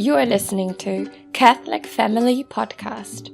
You are listening to Catholic Family Podcast.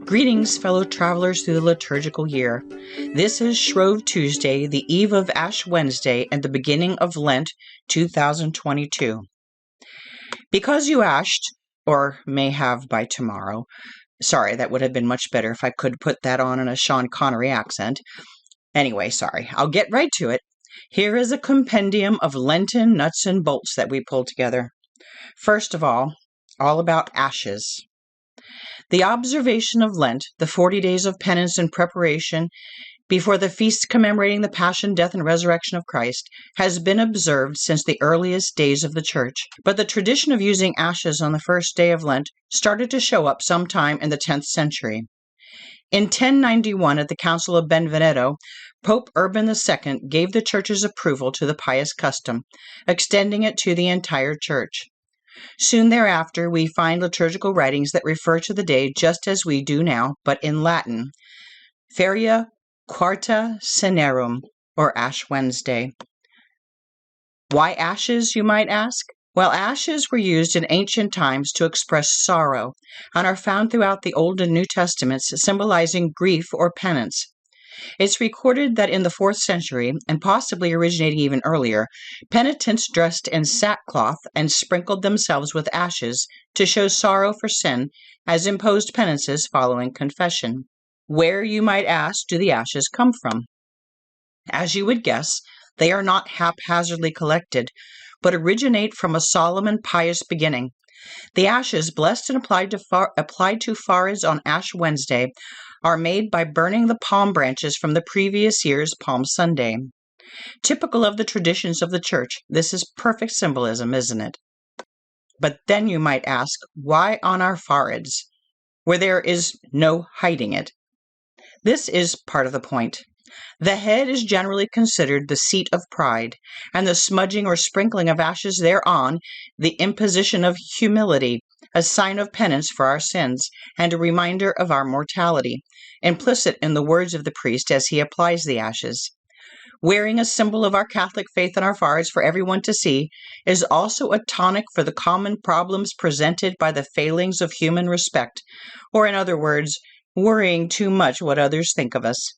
Greetings, fellow travelers through the liturgical year. This is Shrove Tuesday, the eve of Ash Wednesday, and the beginning of Lent 2022. Because you ashed, or may have by tomorrow, sorry, that would have been much better if I could put that on in a Sean Connery accent. Anyway, sorry, I'll get right to it. Here is a compendium of Lenten nuts and bolts that we pulled together. First of all about ashes. The observation of Lent, the 40 days of penance and preparation before the feast commemorating the Passion, Death, and Resurrection of Christ, has been observed since the earliest days of the Church. But the tradition of using ashes on the first day of Lent started to show up sometime in the 10th century. In 1091, at the Council of Benevento, Pope Urban II gave the Church's approval to the pious custom, extending it to the entire Church. Soon thereafter, we find liturgical writings that refer to the day just as we do now, but in Latin, Feria Quarta Cinerum, or Ash Wednesday. Why ashes, you might ask? Well, ashes were used in ancient times to express sorrow and are found throughout the Old and New Testaments, symbolizing grief or penance. It's recorded that in the 4th century, and possibly originating even earlier, penitents dressed in sackcloth and sprinkled themselves with ashes to show sorrow for sin as imposed penances following confession. Where, you might ask, do the ashes come from? As you would guess, they are not haphazardly collected, but originate from a solemn and pious beginning. The ashes, blessed and applied to foreheads on Ash Wednesday, are made by burning the palm branches from the previous year's Palm Sunday. Typical of the traditions of the Church, this is perfect symbolism, isn't it? But then you might ask, why on our foreheads, where there is no hiding it? This is part of the point. The head is generally considered the seat of pride, and the smudging or sprinkling of ashes thereon the imposition of humility, a sign of penance for our sins, and a reminder of our mortality, implicit in the words of the priest as he applies the ashes. Wearing a symbol of our Catholic faith on our foreheads for everyone to see is also a tonic for the common problems presented by the failings of human respect, or in other words, worrying too much what others think of us.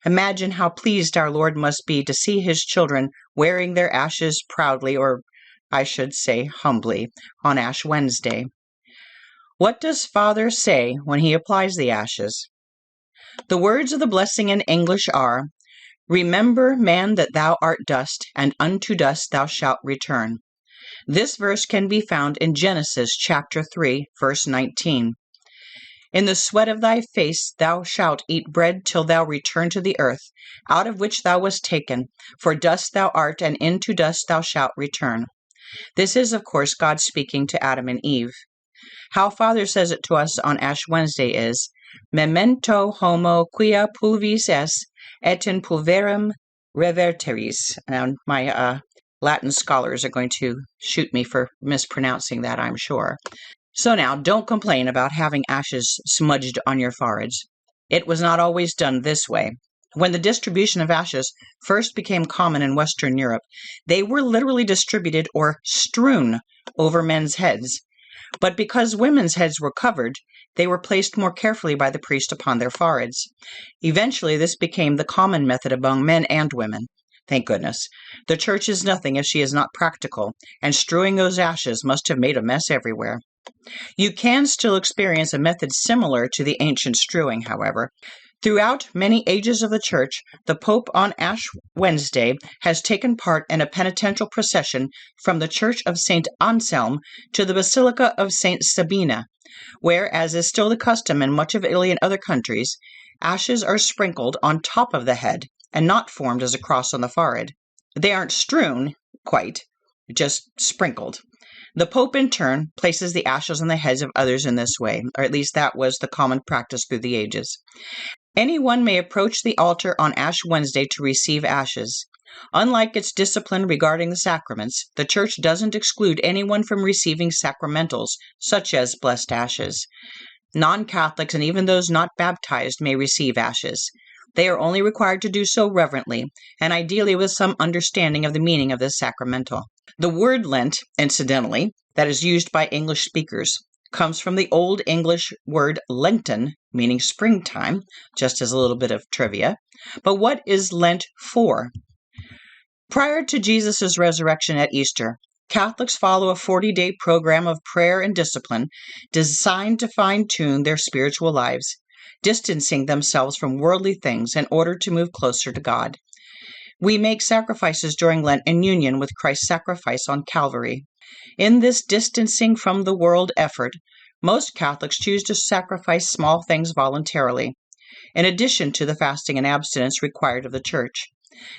Imagine how pleased our Lord must be to see his children wearing their ashes proudly, or I should say humbly, on Ash Wednesday. What does Father say when he applies the ashes? The words of the blessing in English are, "Remember, man, that thou art dust, and unto dust thou shalt return." This verse can be found in Genesis chapter 3, verse 19. "In the sweat of thy face thou shalt eat bread till thou return to the earth, out of which thou wast taken, for dust thou art, and into dust thou shalt return." This is, of course, God speaking to Adam and Eve. How Father says it to us on Ash Wednesday is, "Memento homo quia pulvis est, et in pulverem reverteris." And my Latin scholars are going to shoot me for mispronouncing that, I'm sure. So now, don't complain about having ashes smudged on your foreheads. It was not always done this way. When the distribution of ashes first became common in Western Europe, they were literally distributed or strewn over men's heads. But because women's heads were covered, they were placed more carefully by the priest upon their foreheads. Eventually, this became the common method among men and women. Thank goodness. The Church is nothing if she is not practical, and strewing those ashes must have made a mess everywhere. You can still experience a method similar to the ancient strewing, however. Throughout many ages of the Church, the Pope on Ash Wednesday has taken part in a penitential procession from the Church of St. Anselm to the Basilica of St. Sabina, where, as is still the custom in much of Italy and other countries, ashes are sprinkled on top of the head and not formed as a cross on the forehead. They aren't strewn, quite, just sprinkled. The Pope, in turn, places the ashes on the heads of others in this way, or at least that was the common practice through the ages. Anyone may approach the altar on Ash Wednesday to receive ashes. Unlike its discipline regarding the sacraments, the Church doesn't exclude anyone from receiving sacramentals, such as blessed ashes. Non-Catholics and even those not baptized may receive ashes. They are only required to do so reverently, and ideally with some understanding of the meaning of this sacramental. The word Lent, incidentally, that is used by English speakers, comes from the Old English word Lenten, meaning springtime, just as a little bit of trivia. But what is Lent for? Prior to Jesus' resurrection at Easter, Catholics follow a 40-day program of prayer and discipline designed to fine-tune their spiritual lives, distancing themselves from worldly things in order to move closer to God. We make sacrifices during Lent in union with Christ's sacrifice on Calvary. In this distancing from the world effort, most Catholics choose to sacrifice small things voluntarily, in addition to the fasting and abstinence required of the Church.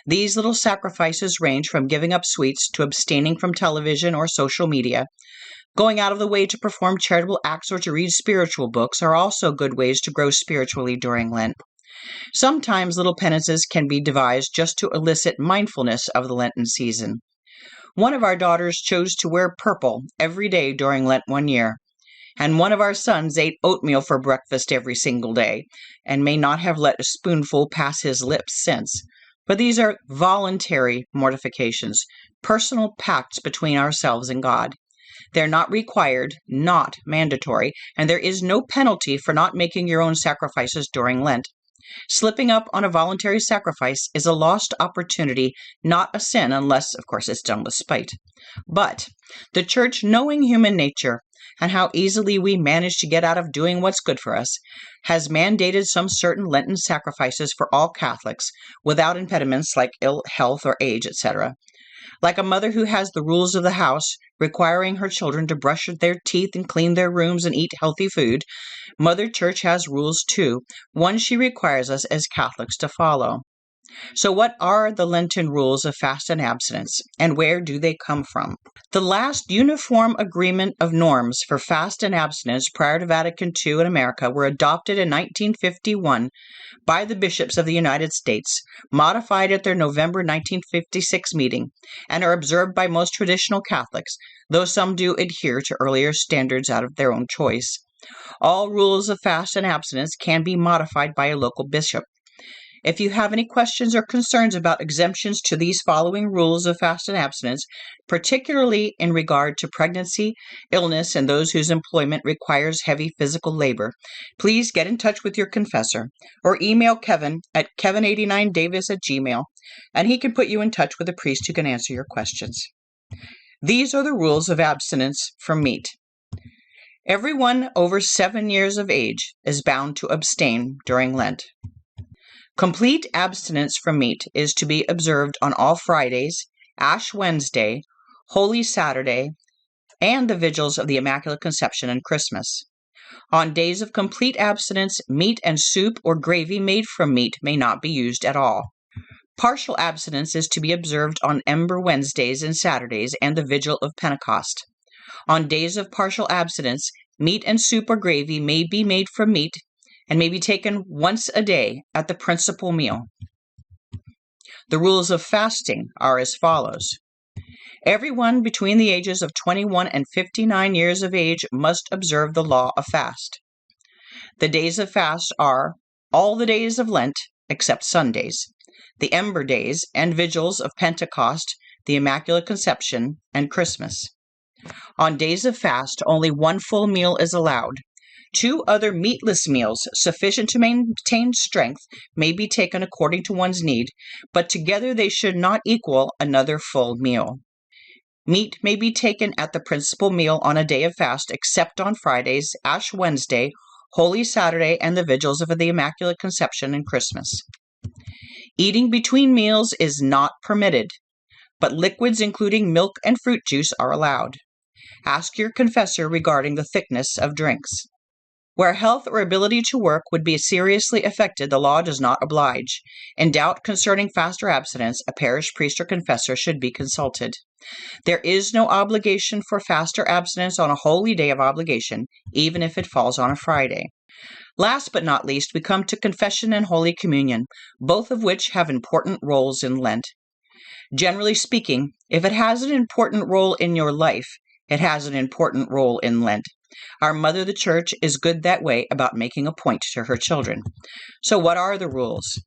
These little sacrifices range from giving up sweets to abstaining from television or social media. Going out of the way to perform charitable acts or to read spiritual books are also good ways to grow spiritually during Lent. Sometimes little penances can be devised just to elicit mindfulness of the Lenten season. One of our daughters chose to wear purple every day during Lent one year, and one of our sons ate oatmeal for breakfast every single day and may not have let a spoonful pass his lips since. But these are voluntary mortifications, personal pacts between ourselves and God. They're not required, not mandatory, and there is no penalty for not making your own sacrifices during Lent. Slipping up on a voluntary sacrifice is a lost opportunity, not a sin unless, of course, it's done with spite. But the Church, knowing human nature and how easily we manage to get out of doing what's good for us, has mandated some certain Lenten sacrifices for all Catholics without impediments like ill health or age, etc. Like a mother who has the rules of the house, requiring her children to brush their teeth and clean their rooms and eat healthy food, Mother Church has rules too, ones she requires us as Catholics to follow. So what are the Lenten rules of fast and abstinence, and where do they come from? The last uniform agreement of norms for fast and abstinence prior to Vatican II in America were adopted in 1951 by the bishops of the United States, modified at their November 1956 meeting, and are observed by most traditional Catholics, though some do adhere to earlier standards out of their own choice. All rules of fast and abstinence can be modified by a local bishop. If you have any questions or concerns about exemptions to these following rules of fast and abstinence, particularly in regard to pregnancy, illness, and those whose employment requires heavy physical labor, please get in touch with your confessor or email Kevin at kevin89davis@gmail.com, and he can put you in touch with a priest who can answer your questions. These are the rules of abstinence from meat. Everyone over 7 years of age is bound to abstain during Lent. Complete abstinence from meat is to be observed on all Fridays, Ash Wednesday, Holy Saturday, and the vigils of the Immaculate Conception and Christmas. On days of complete abstinence, meat and soup or gravy made from meat may not be used at all. Partial abstinence is to be observed on Ember Wednesdays and Saturdays and the Vigil of Pentecost. On days of partial abstinence, meat and soup or gravy may be made from meat and may be taken once a day at the principal meal. The rules of fasting are as follows. Everyone between the ages of 21 and 59 years of age must observe the law of fast. The days of fast are all the days of Lent except Sundays, the Ember Days and Vigils of Pentecost, the Immaculate Conception, and Christmas. On days of fast, only one full meal is allowed. 2 other meatless meals sufficient to maintain strength may be taken according to one's need, but together they should not equal another full meal. Meat may be taken at the principal meal on a day of fast except on Fridays, Ash Wednesday, Holy Saturday, and the vigils of the Immaculate Conception and Christmas. Eating between meals is not permitted, but liquids including milk and fruit juice are allowed. Ask your confessor regarding the thickness of drinks. Where health or ability to work would be seriously affected, the law does not oblige. In doubt concerning fast or abstinence, a parish priest or confessor should be consulted. There is no obligation for fast or abstinence on a holy day of obligation, even if it falls on a Friday. Last but not least, we come to confession and Holy Communion, both of which have important roles in Lent. Generally speaking, if it has an important role in your life, it has an important role in Lent. Our Mother the Church is good that way about making a point to her children. So what are the rules?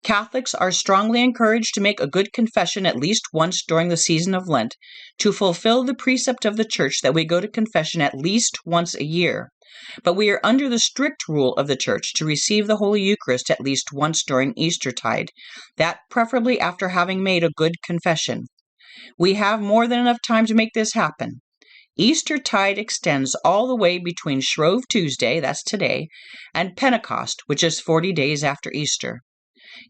Catholics are strongly encouraged to make a good confession at least once during the season of Lent, to fulfill the precept of the Church that we go to confession at least once a year. But we are under the strict rule of the Church to receive the Holy Eucharist at least once during Eastertide, that preferably after having made a good confession. We have more than enough time to make this happen. Eastertide extends all the way between Shrove Tuesday, that's today, and Pentecost, which is 40 days after Easter.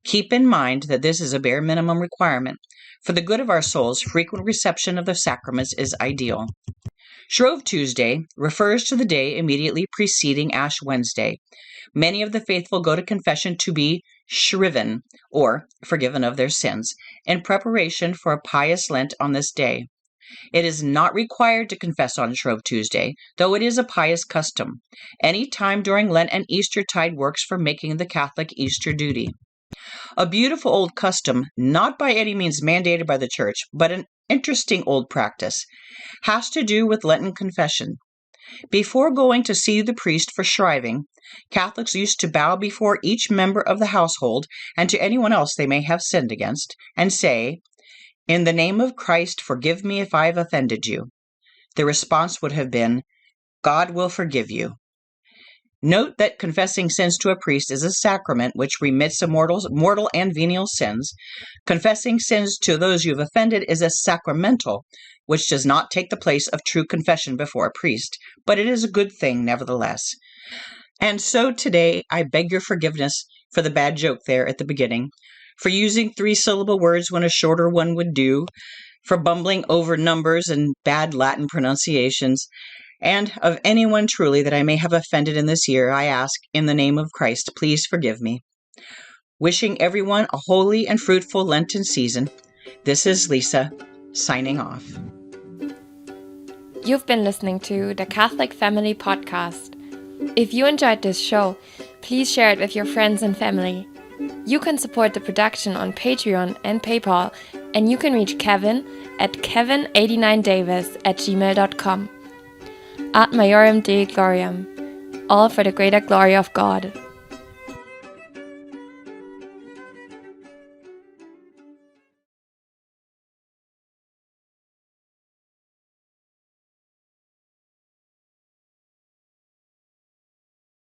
Keep in mind that this is a bare minimum requirement. For the good of our souls, frequent reception of the sacraments is ideal. Shrove Tuesday refers to the day immediately preceding Ash Wednesday. Many of the faithful go to confession to be shriven, or forgiven of their sins, in preparation for a pious Lent on this day. It is not required to confess on Shrove Tuesday, though it is a pious custom. Any time during Lent and Eastertide works for making the Catholic Easter duty. A beautiful old custom, not by any means mandated by the Church, but an interesting old practice, has to do with Lenten confession. Before going to see the priest for shriving, Catholics used to bow before each member of the household and to anyone else they may have sinned against, and say, "In the name of Christ, forgive me if I have offended you." The response would have been, "God will forgive you." Note that confessing sins to a priest is a sacrament which remits a mortal and venial sins. Confessing sins to those you have offended is a sacramental, which does not take the place of true confession before a priest, but it is a good thing nevertheless. And so today I beg your forgiveness for the bad joke there at the beginning, for using 3-syllable words when a shorter one would do, for bumbling over numbers and bad Latin pronunciations, and of anyone truly that I may have offended in this year, I ask, in the name of Christ, please forgive me. Wishing everyone a holy and fruitful Lenten season, this is Lisa, signing off. You've been listening to the Catholic Family Podcast. If you enjoyed this show, please share it with your friends and family. You can support the production on Patreon and PayPal, and you can reach Kevin at kevin89davis@gmail.com. Ad Maiorem Dei Gloriam, all for the greater glory of God.